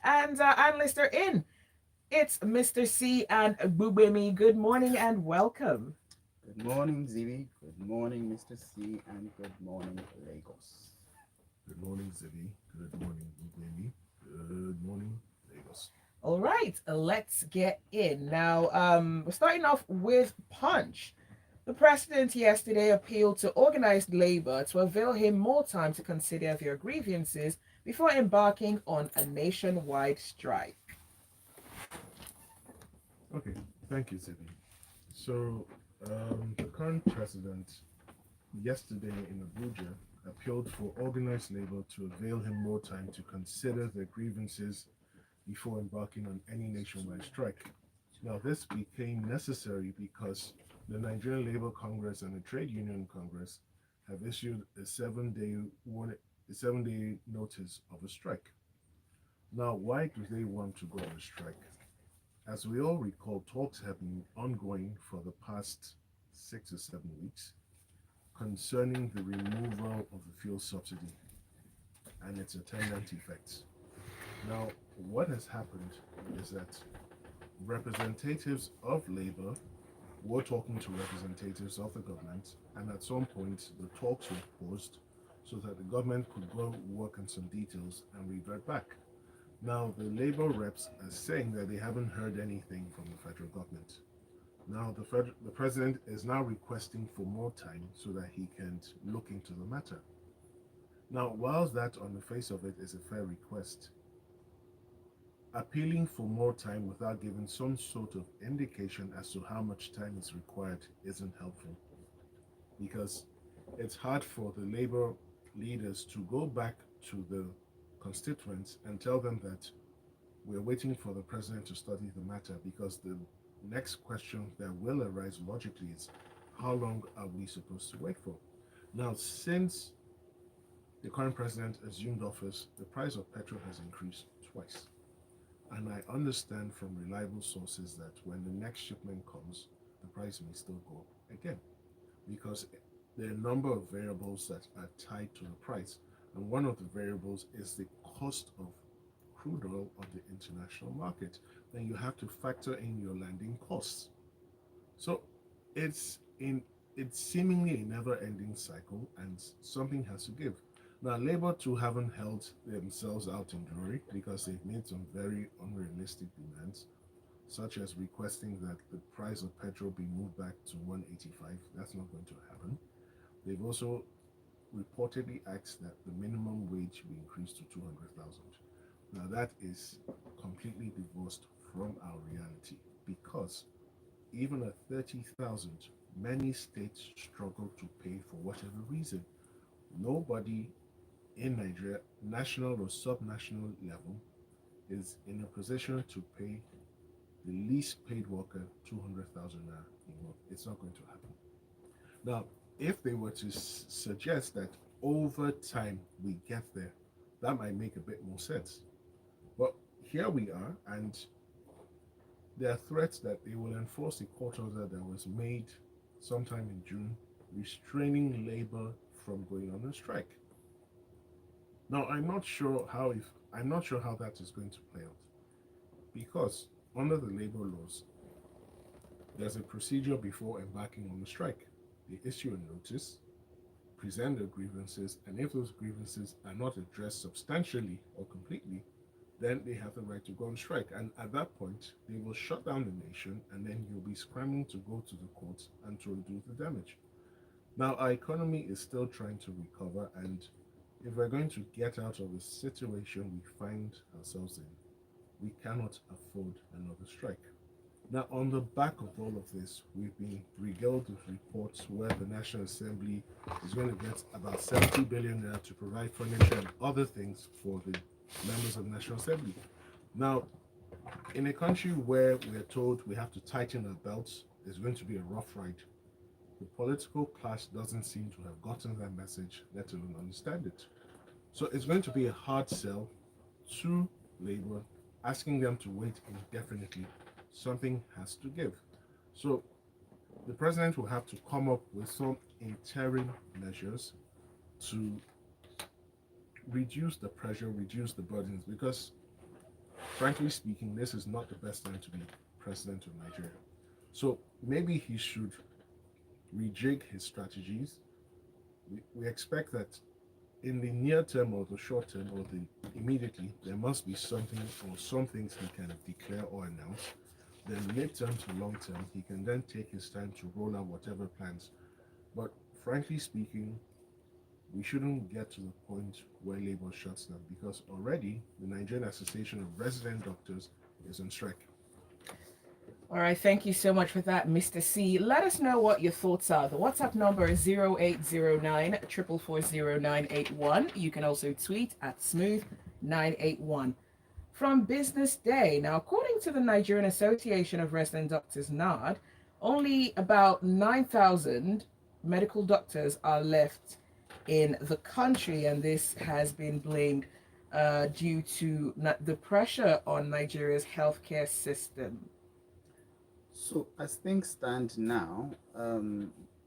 And our analysts are in. It's Mr. C and Gbubemi. Good morning and welcome. Good morning, Zibby. Good morning, Mr. C, and good morning, Lagos. Good morning, Zibby. Good morning, Gbubemi. Good morning, Lagos. All right, let's get in. Now, we're starting off with Punch. The president yesterday appealed to organized labor to avail him more time to consider their grievances before embarking on a nationwide strike. Okay, thank you, Zibby. So, the current president yesterday in Abuja appealed for organized labor to avail him more time to consider their grievances before embarking on any nationwide strike. Now, this became necessary because the Nigerian Labour Congress and the Trade Union Congress have issued a 7-day notice of a strike. Now, why do they want to go on a strike? As we all recall, talks have been ongoing for the past 6 or 7 weeks concerning the removal of the fuel subsidy and its attendant effects. Now, what has happened is that representatives of labor were talking to representatives of the government, and at some point the talks were paused so that the government could go work on some details and revert back. Now, the labor reps are saying that they haven't heard anything from the federal government. Now, the president is now requesting for more time so that he can look into the matter. Now, whilst that on the face of it is a fair request, appealing for more time without giving some sort of indication as to how much time is required isn't helpful, because it's hard for the labor leaders to go back to the constituents and tell them that we're waiting for the president to study the matter, because the next question that will arise logically is, how long are we supposed to wait for? Now, since the current president assumed office, the price of petrol has increased twice. And I understand from reliable sources that when the next shipment comes, the price may still go up again, because there are a number of variables that are tied to the price. And one of the variables is the cost of crude oil on the international market. Then you have to factor in your landing costs. So it's in it's seemingly a never-ending cycle, and something has to give. Now, Labour too haven't held themselves out in glory, because they've made some very unrealistic demands, such as requesting that the price of petrol be moved back to 185. That's not going to happen. They've also reportedly asked that the minimum wage be increased to 200,000. Now, that is completely divorced from our reality, because even at 30,000, many states struggle to pay for whatever reason. Nobody in Nigeria, national or subnational level, is in a position to pay the least paid worker 200,000 naira a month. It's not going to happen. Now, if they were to suggest that over time we get there, that might make a bit more sense. But here we are, and there are threats that they will enforce a court order that was made sometime in June, restraining labor from going on a strike. Now, I'm not sure how that is going to play out, because under the labor laws, there's a procedure before embarking on the strike. They issue a notice, present their grievances, and if those grievances are not addressed substantially or completely, then they have the right to go on strike. And at that point, they will shut down the nation, and then you'll be scrambling to go to the courts and to reduce the damage. Now, our economy is still trying to recover, and if we're going to get out of the situation we find ourselves in, we cannot afford another strike. Now, on the back of all of this, we've been regaled with reports where the National Assembly is going to get about 70 billion naira to provide furniture and other things for the members of the National Assembly. Now, in a country where we're told we have to tighten our belts, it's going to be a rough ride. The political class doesn't seem to have gotten that message, let alone understand it. So it's going to be a hard sell to Labour, asking them to wait indefinitely. Something has to give. So the president will have to come up with some interim measures to reduce the pressure, reduce the burdens, because frankly speaking, this is not the best time to be president of Nigeria. So maybe he should rejig his strategies. We expect that in the near term or the short term or the immediately, there must be something or some things he can declare or announce. Then mid-term to long term, he can then take his time to roll out whatever plans. But frankly speaking, we shouldn't get to the point where labor shuts down because already the Nigerian Association of Resident Doctors is on strike. All right, thank you so much for that, Mr. C. Let us know what your thoughts are. The WhatsApp number is 0809 4440981. You can also tweet at smooth981. From Business Day. Now, according to the Nigerian Association of Resident Doctors, NARD, only about 9,000 medical doctors are left in the country, and this has been blamed due to the pressure on Nigeria's healthcare system. So, as things stand now,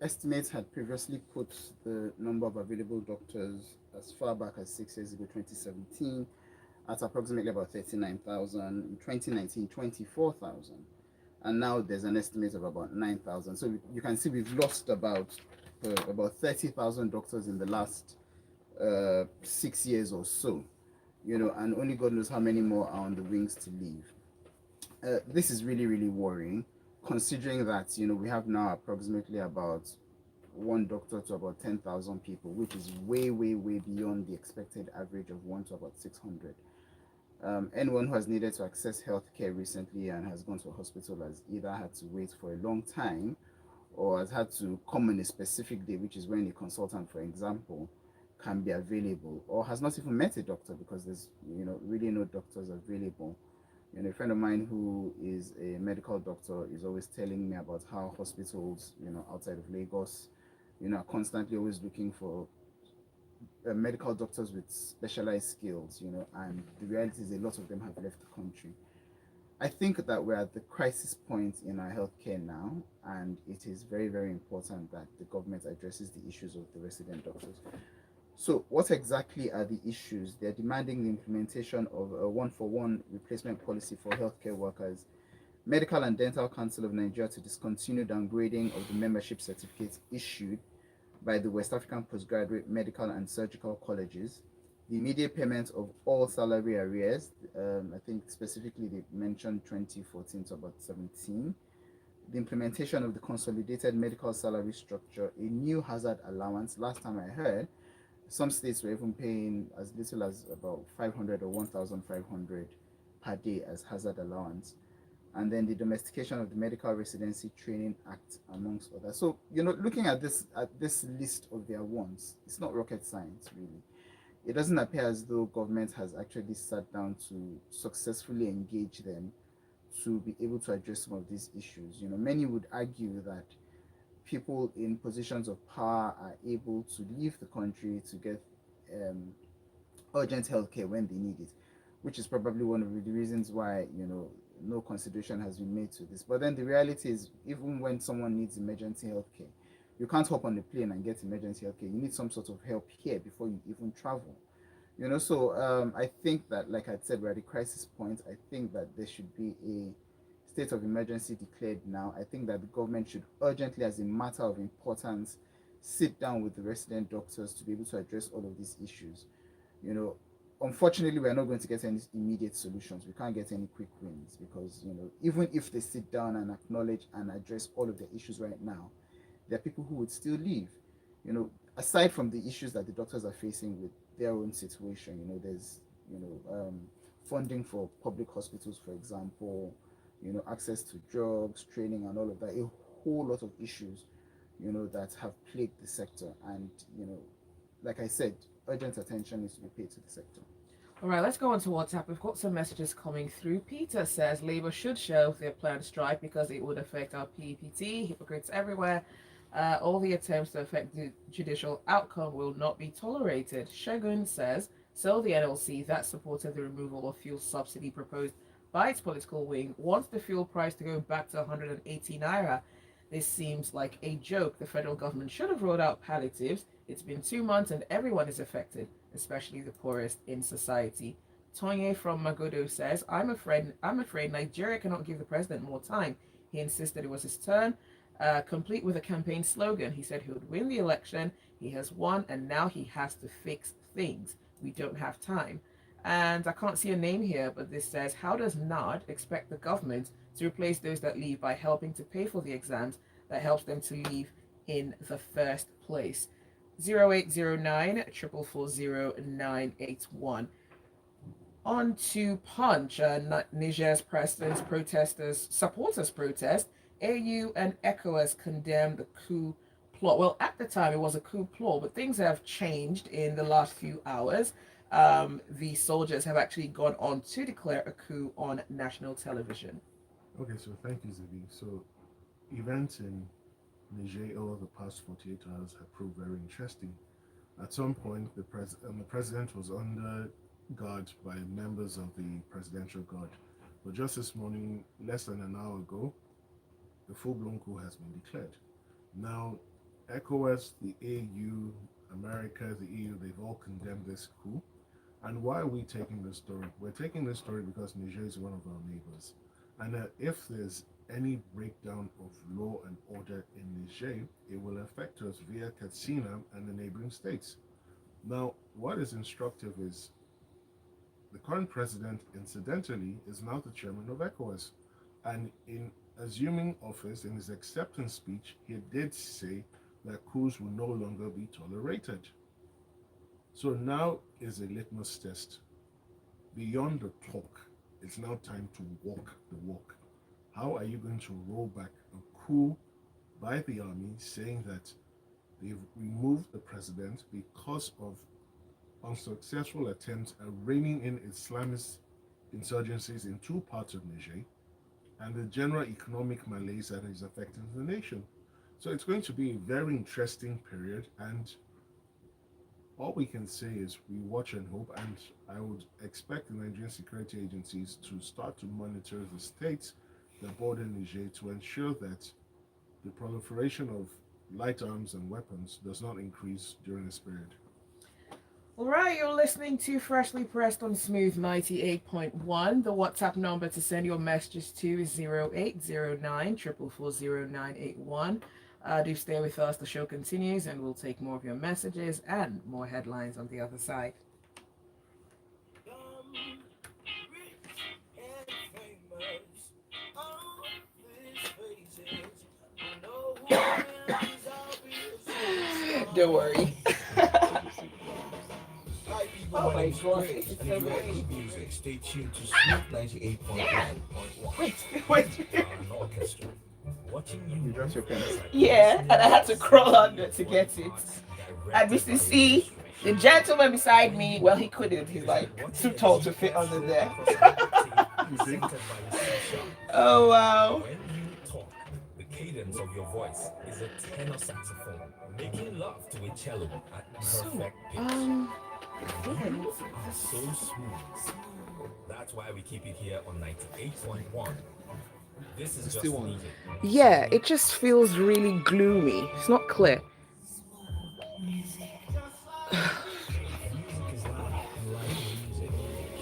estimates had previously put the number of available doctors as far back as 6 years ago, 2017, at approximately about 39,000, in 2019, 24,000. And now there's an estimate of about 9,000. So you can see we've lost about 30,000 doctors in the last 6 years or so, and only God knows how many more are on the wings to leave. This is really, really worrying, considering that, we have now approximately about one doctor to about 10,000 people, which is way, way, way beyond the expected average of 1 to about 600. Anyone who has needed to access healthcare recently and has gone to a hospital has either had to wait for a long time or has had to come on a specific day, which is when a consultant, for example, can be available, or has not even met a doctor because there's really no doctors available. A friend of mine who is a medical doctor is always telling me about how hospitals, outside of Lagos, are constantly always looking for medical doctors with specialized skills, and the reality is a lot of them have left the country. I think that we're at the crisis point in our healthcare now, and it is very, very important that the government addresses the issues of the resident doctors. So, what exactly are the issues? They're demanding the implementation of a one-for-one replacement policy for healthcare workers, Medical and Dental Council of Nigeria to discontinue downgrading of the membership certificates issued by the West African Postgraduate Medical and Surgical Colleges, the immediate payment of all salary arrears, I think specifically they mentioned 2014 to about 17, the implementation of the consolidated medical salary structure, a new hazard allowance. Last time I heard, some states were even paying as little as about 500 or 1,500 per day as hazard allowance. And then the domestication of the Medical Residency Training Act, amongst others. So, looking at this list of their wants, it's not rocket science, really. It doesn't appear as though government has actually sat down to successfully engage them to be able to address some of these issues. Many would argue that people in positions of power are able to leave the country to get urgent healthcare when they need it, which is probably one of the reasons why no consideration has been made to this. But then the reality is, even when someone needs emergency healthcare, you can't hop on the plane and get emergency healthcare. You need some sort of help here before you even travel. So I think that, like I said, we're at a crisis point. I think that there should be a state of emergency declared now. I think that the government should urgently, as a matter of importance, sit down with the resident doctors to be able to address all of these issues. Unfortunately, we're not going to get any immediate solutions. We can't get any quick wins because, even if they sit down and acknowledge and address all of the issues right now, there are people who would still leave. Aside from the issues that the doctors are facing with their own situation, there's, funding for public hospitals, for example, access to drugs, training, and all of that. A whole lot of issues, that have plagued the sector. And, like I said, urgent attention needs to be paid to the sector. All right, let's go on to WhatsApp. We've got some messages coming through. Peter says Labour should shelve their planned strike because it would affect our PPT. Hypocrites everywhere. All the attempts to affect the judicial outcome will not be tolerated. Shogun says, so the NLC that supported the removal of fuel subsidy proposed by its political wing wants the fuel price to go back to 180 naira. This seems like a joke. The federal government should have rolled out palliatives. It's been 2 months and everyone is affected, especially the poorest in society. Tonye from Magodo says, I'm afraid Nigeria cannot give the president more time. He insisted it was his turn, complete with a campaign slogan. He said he would win the election. He has won, and now he has to fix things. We don't have time. And I can't see a name here, but this says, how does NARD expect the government to replace those that leave by helping to pay for the exams that helps them to leave in the first place? 0809 440 On to Punch, Niger's president's supporters protest. AU and ECOWAS condemned the coup plot. Well, at the time it was a coup plot, but things have changed in the last few hours. The soldiers have actually gone on to declare a coup on national television. Okay, so thank you, Zibby. So events in Niger over the past 48 hours have proved very interesting. At some point, the president was under guard by members of the presidential guard. But just this morning, less than an hour ago, the full-blown coup has been declared. Now, ECOWAS, the AU, America, the EU, they've all condemned this coup. And why are we taking this story? We're taking this story because Niger is one of our neighbors. And if there's any breakdown of law and order in Niger, it will affect us via Katsina and the neighboring states. Now, what is instructive is the current president, incidentally, is now the chairman of ECOWAS. And in assuming office, in his acceptance speech, he did say that coups will no longer be tolerated. So now is a litmus test. Beyond the talk, it's now time to walk the walk. How are you going to roll back a coup by the army saying that they've removed the president because of unsuccessful attempts at reining in Islamist insurgencies in two parts of Niger and the general economic malaise that is affecting the nation? So it's going to be a very interesting period, and all we can say is we watch and hope, and I would expect the Nigerian security agencies to start to monitor the states that border Niger to ensure that the proliferation of light arms and weapons does not increase during this period. All right, you're listening to Freshly Pressed on Smooth 98.1. The WhatsApp number to send your messages to is 0809 440 do stay with us. The show continues, and we'll take more of your messages and more headlines on the other side. Don't worry. Oh my god, it's so great. Music. Stay tuned to Smooth 98.1. Wait. Orchestra. Watching You you. dropped your pen. Yeah, and I had to crawl under to get it. And Mr. C, the gentleman beside me, well, he couldn't. He's like too tall to fit under there. Oh, wow. When you talk, the cadence of your voice is a tenor saxophone, making love to a cello at perfect pitch. You are so smooth. That's why we keep it here on 98.1. This is just music. Yeah, it just feels really gloomy. It's not clear. Music is loud, and live music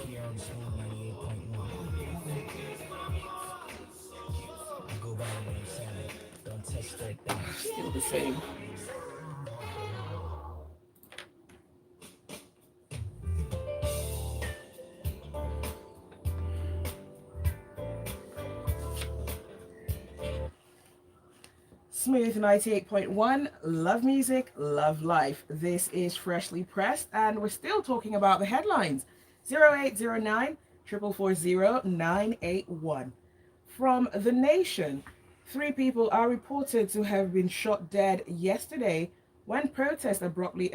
here on Smooth 98.1. I go by the name Sammy. Don't touch that thing. Still the same. Smooth 98.1, love music, love life. This is Freshly Pressed, and we're still talking about the headlines. 0809 440 From The Nation, 3 people are reported to have been shot dead yesterday when protests abruptly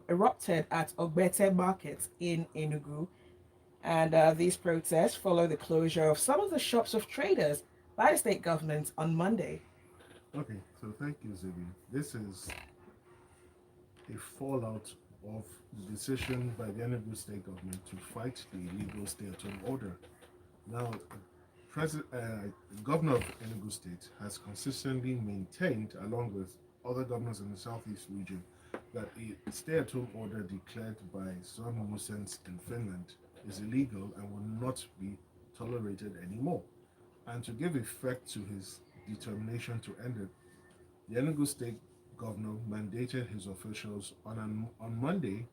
erupted at Ogbete Market in Enugu. And these protests follow the closure of some of the shops of traders by the state government on Monday. Okay, so thank you, Zibby. This is a fallout of the decision by the Enugu state government to fight the illegal stay-at-home order. Now, the governor of Enugu state has consistently maintained, along with other governors in the southeast region, that a stay-at-home order declared by Saddam Hussein in Finland is illegal and will not be tolerated anymore. And to give effect to his determination to end it, the Enugu State governor mandated his officials on Monday.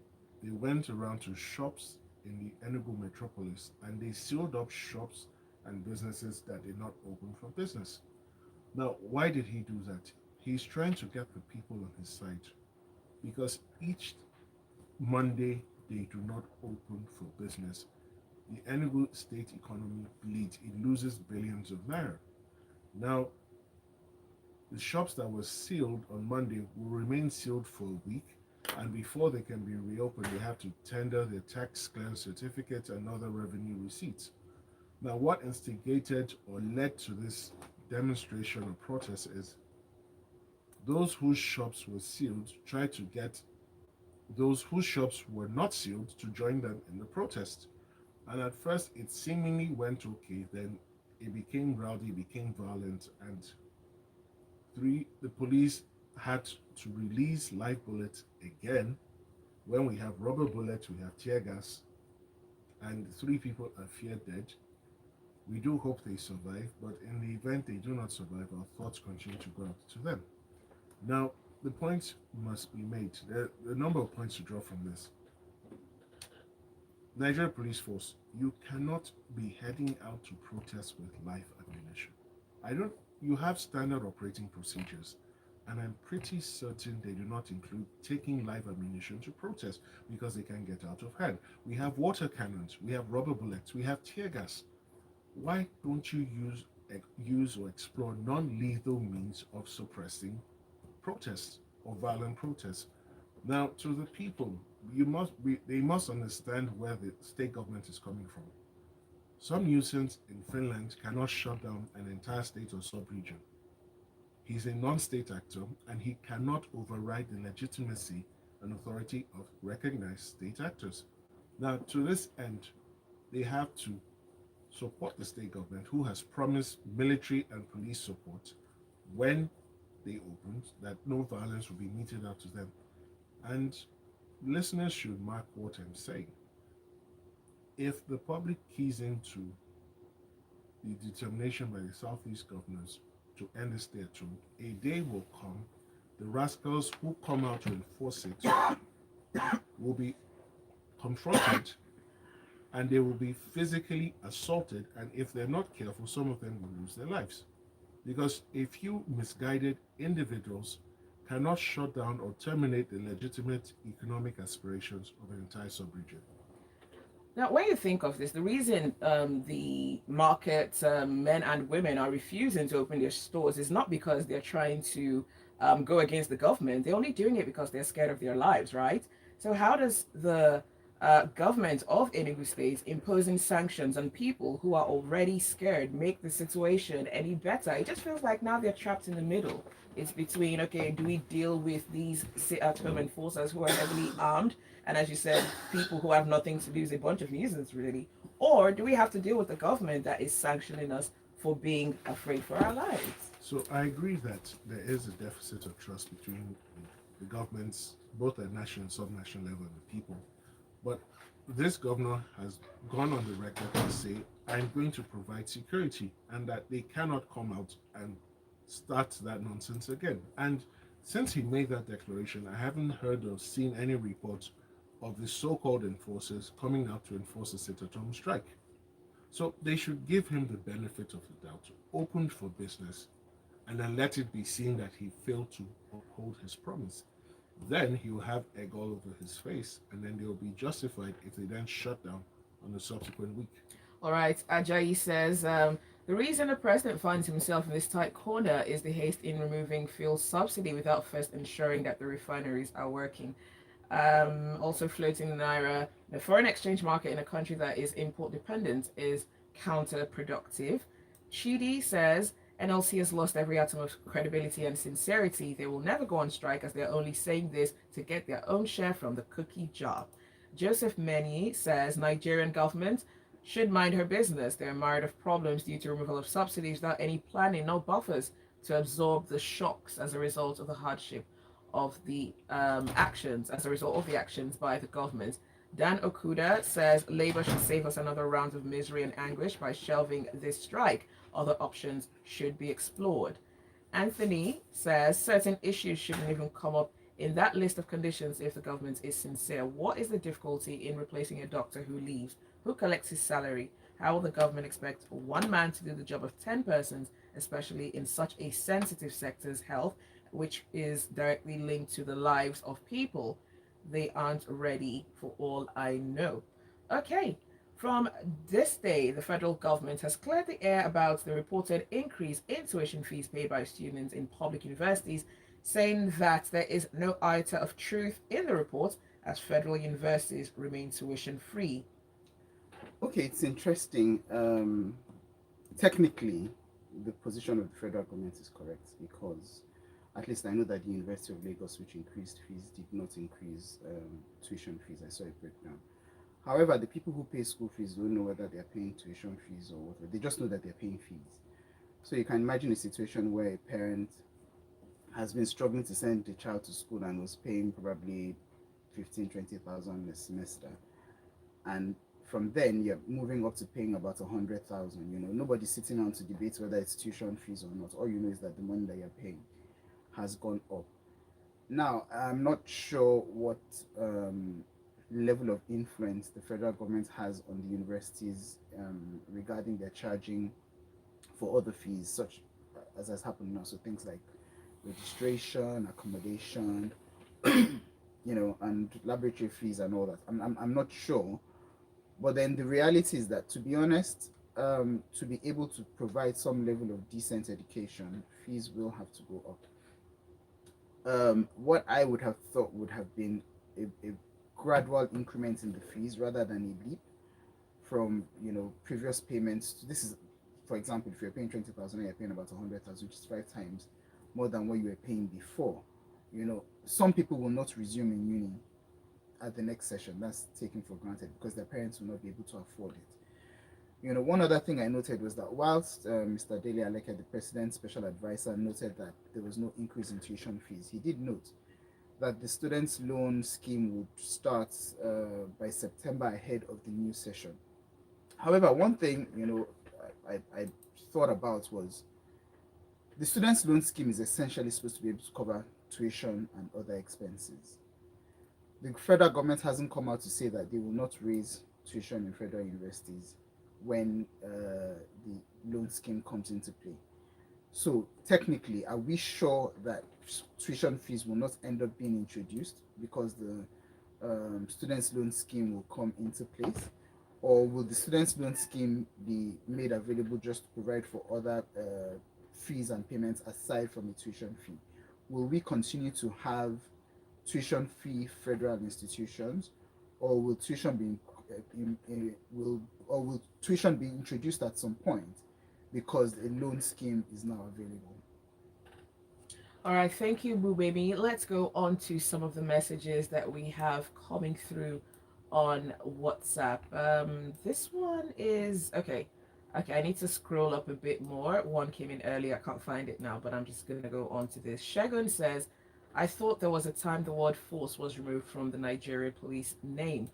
They went around to shops in the Enugu metropolis and they sealed up shops and businesses that did not open for business. Now, why did he do that? He's trying to get the people on his side because each Monday they do not open for business. The Enugu state economy bleeds, it loses billions of naira. Now, the shops that were sealed on Monday will remain sealed for a week, and before they can be reopened, they have to tender their tax clearance certificates and other revenue receipts. Now, what instigated or led to this demonstration or protest is those whose shops were sealed tried to get those whose shops were not sealed to join them in the protest. And at first, it seemingly went okay, then it became rowdy, became violent, and the police had to release live bullets again. When we have rubber bullets, we have tear gas, and three people are feared dead. We do hope they survive, but in the event they do not survive, our thoughts continue to go out to them. Now, the point must be made. There are a number of points to draw from this. Nigeria Police Force, you cannot be heading out to protest with live ammunition. I don't. You have standard operating procedures, and I'm pretty certain they do not include taking live ammunition to protest because they can get out of hand. We have water cannons, we have rubber bullets, we have tear gas. Why don't you use or explore non-lethal means of suppressing protests or violent protests? Now, to the people, they must understand where the state government is coming from. Some nuisance in Finland cannot shut down an entire state or sub-region. He's a non-state actor and he cannot override the legitimacy and authority of recognized state actors. Now, to this end, they have to support the state government who has promised military and police support when they opened, that no violence will be meted out to them. And listeners should mark what I'm saying. If the public keys into the determination by the Southeast governors to end this stay at home, a day will come, the rascals who come out to enforce it will be confronted and they will be physically assaulted, and if they're not careful, some of them will lose their lives. Because a few misguided individuals cannot shut down or terminate the legitimate economic aspirations of an entire sub-region. Now, when you think of this, the reason the market men and women are refusing to open their stores is not because they're trying to go against the government. They're only doing it because they're scared of their lives, right? So how does the government of Enugu State imposing sanctions on people who are already scared make the situation any better? It just feels like now they're trapped in the middle. It's between, okay, do we deal with these sit-at-home enforcers who are heavily armed, and as you said, people who have nothing to lose, a bunch of nuisance really, or do we have to deal with the government that is sanctioning us for being afraid for our lives? So I agree that there is a deficit of trust between the governments, both at national and sub-national level, and the people. But this governor has gone on the record to say, I'm going to provide security, and that they cannot come out and start that nonsense again. And since he made that declaration, I haven't heard or seen any reports of the so-called enforcers coming out to enforce a sit-at-home strike. So they should give him the benefit of the doubt, open for business, and then let it be seen that he failed to uphold his promise. Then he will have egg all over his face, and then they will be justified if they then shut down on the subsequent week. All right, Ajayi says, the reason the president finds himself in this tight corner is the haste in removing fuel subsidy without first ensuring that the refineries are working. Also floating the naira, the foreign exchange market in a country that is import dependent is counterproductive. Chidi says, NLC has lost every atom of credibility and sincerity. They will never go on strike as they're only saying this to get their own share from the cookie jar. Joseph Meni says, Nigerian government should mind her business. They're mired of problems due to removal of subsidies without any planning, no buffers to absorb the shocks as a result of the hardship of the actions by the government. Dan Okuda says Labour should save us another round of misery and anguish by shelving this strike. Other options should be explored. Anthony says certain issues shouldn't even come up in that list of conditions if the government is sincere. What is the difficulty in replacing a doctor who leaves? Who collects his salary? How will the government expect one man to do the job of 10 persons, especially in such a sensitive sector's health, which is directly linked to the lives of people? They aren't ready for all I know. Okay, from this day, the federal government has cleared the air about the reported increase in tuition fees paid by students in public universities, saying that there is no iota of truth in the report as federal universities remain tuition free. Okay, it's interesting. Technically, the position of the federal government is correct because at least I know that the University of Lagos, which increased fees, did not increase tuition fees. I saw a breakdown. However, the people who pay school fees don't know whether they're paying tuition fees or whatever. They just know that they're paying fees. So you can imagine a situation where a parent has been struggling to send the child to school and was paying probably 15, 20,000 a semester. And from then you're moving up to paying about 100,000. Nobody's sitting down to debate whether it's tuition fees or not. All you know is that the money that you're paying has gone up. Now, I'm not sure what level of influence the federal government has on the universities regarding their charging for other fees, such as has happened now. So things like registration, accommodation, and laboratory fees and all that. I'm not sure. But then the reality is that, to be honest, to be able to provide some level of decent education, fees will have to go up. What I would have thought would have been a gradual increment in the fees rather than a leap from previous payments. This is, for example, if you're paying 20,000 and you're paying about 100,000, which is 5 times more than what you were paying before. Some people will not resume in uni at the next session. That's taken for granted because their parents will not be able to afford it. One other thing I noted was that whilst Mr. Dele Aleke, the president's special advisor, noted that there was no increase in tuition fees, he did note that the students' loan scheme would start by September ahead of the new session. However, one thing I thought about was the students' loan scheme is essentially supposed to be able to cover tuition and other expenses. The federal government hasn't come out to say that they will not raise tuition in federal universities when the loan scheme comes into play. So technically, are we sure that tuition fees will not end up being introduced because the students' loan scheme will come into place? Or will the students' loan scheme be made available just to provide for other fees and payments aside from the tuition fee? Will we continue to have tuition fee federal institutions, or will tuition be introduced at some point because a loan scheme is now available? All right, thank you, Gbubemi. Let's go on to some of the messages that we have coming through on WhatsApp. This one is okay. Okay, I need to scroll up a bit more. One came in earlier. I can't find it now, but I'm just going to go on to this. Shagun says, I thought there was a time the word force was removed from the Nigeria police name.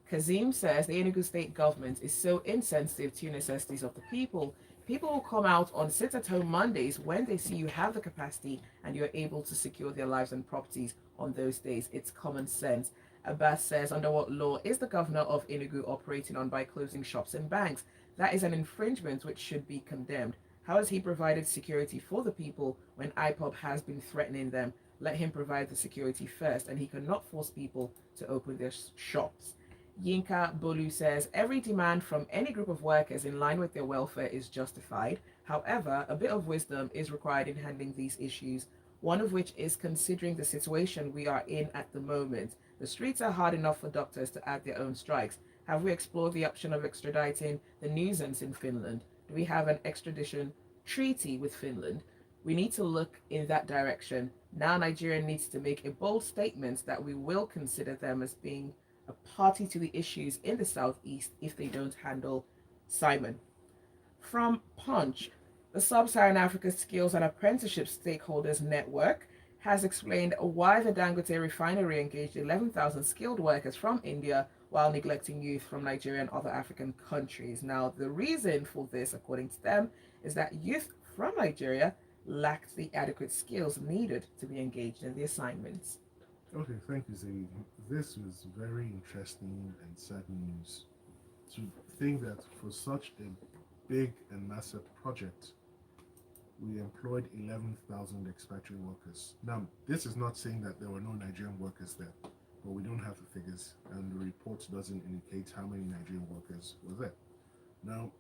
Kazim says the Enugu state government is so insensitive to necessities of the people. People will come out on sit-at-home Mondays when they see you have the capacity and you're able to secure their lives and properties on those days. It's common sense. Abbas says, under what law is the governor of Enugu operating on by closing shops and banks? That is an infringement which should be condemned. How has he provided security for the people when IPOB has been threatening them? Let him provide the security first, and he cannot force people to open their shops. Yinka Bolu says, every demand from any group of workers in line with their welfare is justified. However, a bit of wisdom is required in handling these issues, one of which is considering the situation we are in at the moment. The streets are hard enough for doctors to add their own strikes. Have we explored the option of extraditing the nuisance in Finland? Do we have an extradition treaty with Finland? We need to look in that direction. Now Nigeria needs to make a bold statement that we will consider them as being a party to the issues in the southeast if they don't handle Simon. From Punch, the Sub-Saharan Africa Skills and Apprenticeship Stakeholders Network has explained why the Dangote refinery engaged 11,000 skilled workers from India while neglecting youth from Nigeria and other African countries. Now, the reason for this, according to them, is that youth from Nigeria lacked the adequate skills needed to be engaged in the assignments. Okay, thank you, Zibby. This was very interesting and sad news. To think that for such a big and massive project, we employed 11,000 expatriate workers. Now, this is not saying that there were no Nigerian workers there, but we don't have the figures, and the report doesn't indicate how many Nigerian workers were there. Now,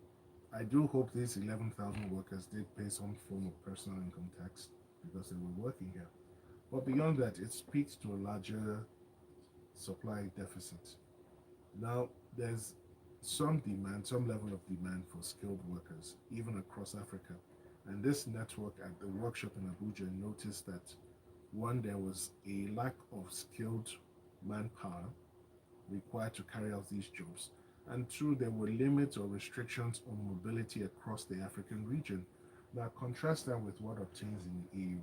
I do hope these 11,000 workers did pay some form of personal income tax because they were working here. But beyond that, it speaks to a larger supply deficit. Now, there's some demand, some level of demand for skilled workers, even across Africa. And this network at the workshop in Abuja noticed that one, there was a lack of skilled manpower required to carry out these jobs. And two, there were limits or restrictions on mobility across the African region. Now, contrast that with what obtains in the EU.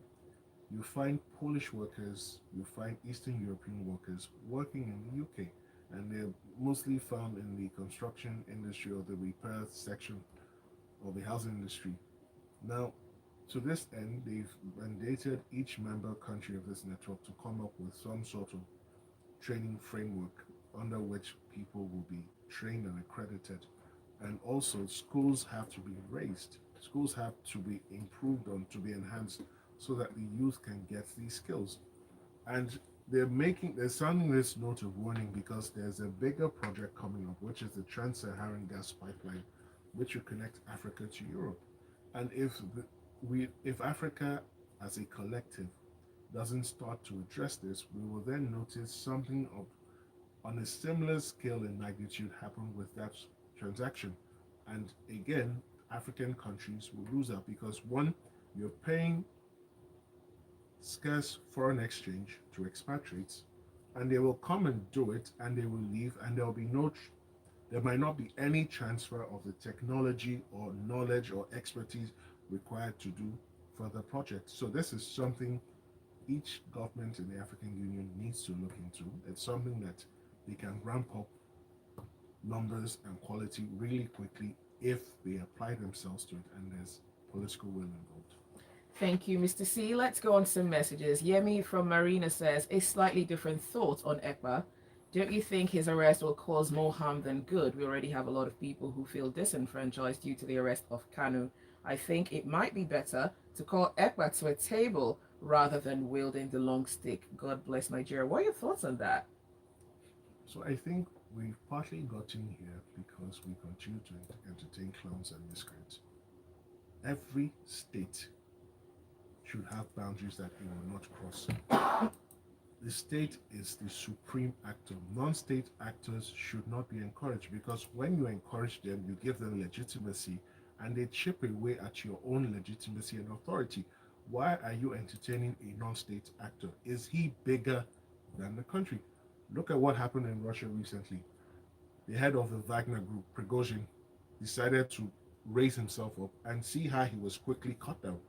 You find Polish workers, you find Eastern European workers working in the UK, and they're mostly found in the construction industry or the repair section of the housing industry. Now, to this end, they've mandated each member country of this network to come up with some sort of training framework under which people will be trained and accredited. And also, schools have to be raised, schools have to be improved on, to be enhanced, so that the youth can get these skills. And they're sounding this note of warning because there's a bigger project coming up, which is the Trans-Saharan gas pipeline, which will connect Africa to Europe. And if Africa as a collective doesn't start to address this, we will then notice something of on a similar scale and magnitude happen with that transaction. And again, African countries will lose out because one, you're paying scarce foreign exchange to expatriates, and they will come and do it, and they will leave, and there might not be any transfer of the technology or knowledge or expertise required to do further projects. So this is something each government in the African Union needs to look into. It's something that they can ramp up numbers and quality really quickly if they apply themselves to it and there's political will involved. Thank you, Mr. C. Let's go on to some messages. Yemi from Marina says, a slightly different thought on Ekpa. Don't you think his arrest will cause more harm than good? We already have a lot of people who feel disenfranchised due to the arrest of Kanu. I think it might be better to call Ekpa to a table rather than wielding the long stick. God bless Nigeria. What are your thoughts on that? So I think we've partly gotten here because we continue to entertain clowns and miscreants. Every state should have boundaries that it will not cross. The state is the supreme actor. Non-state actors should not be encouraged because when you encourage them, you give them legitimacy and they chip away at your own legitimacy and authority. Why are you entertaining a non-state actor? Is he bigger than the country? Look at what happened in Russia recently. The head of the Wagner group, Prigozhin, decided to raise himself up and see how he was quickly cut down.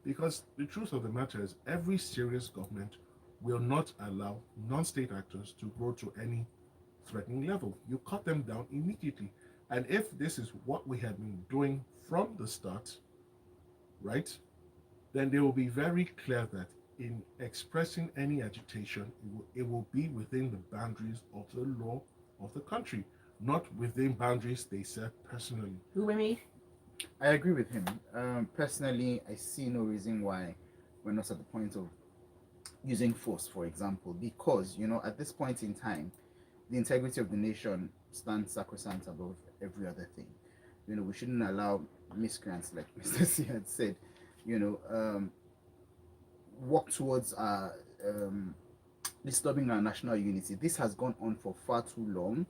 Because the truth of the matter is every serious government will not allow non-state actors to grow to any threatening level. You cut them down immediately. And if this is what we have been doing from the start, right, then they will be very clear that in expressing any agitation, it will be within the boundaries of the law of the country, not within boundaries they set personally. Gbubemi? I agree with him. Personally, I see no reason why we're not at the point of using force, for example, because, at this point in time, the integrity of the nation stands sacrosanct above every other thing. We shouldn't allow miscreants, like Mr. C had said, walk towards disturbing our national unity. This has gone on for far too long.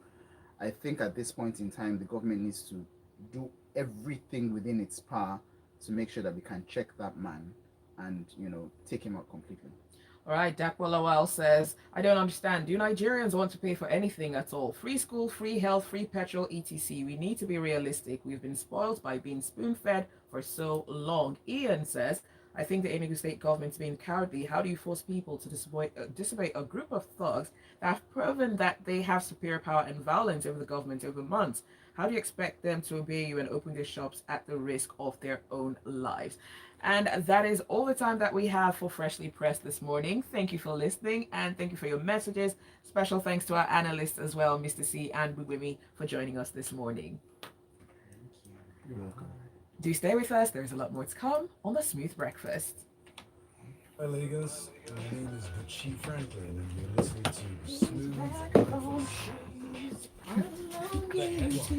I think at this point in time, the government needs to do everything within its power to make sure that we can check that man and, take him out completely. All right, Dakwalawal says, I don't understand. Do Nigerians want to pay for anything at all? Free school, free health, free petrol, etc. We need to be realistic. We've been spoiled by being spoon-fed for so long. Ian says, I think the Enugu state government's being cowardly. How do you force people to disobey a group of thugs that have proven that they have superior power and violence over the government over months? How do you expect them to obey you and open their shops at the risk of their own lives? And that is all the time that we have for Freshly Pressed this morning. Thank you for listening and thank you for your messages. Special thanks to our analysts as well, Mr. C and Gbubemi, for joining us this morning. You're welcome. Do stay with us. There's a lot more to come on the Smooth Breakfast. Hi, Lagos. My name is Gucci Franklin, and you're listening to Smooth Breakfast. The headlines,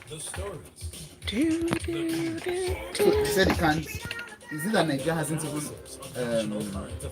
the stories, So you said you can't. Is it that Nigeria hasn't even no time to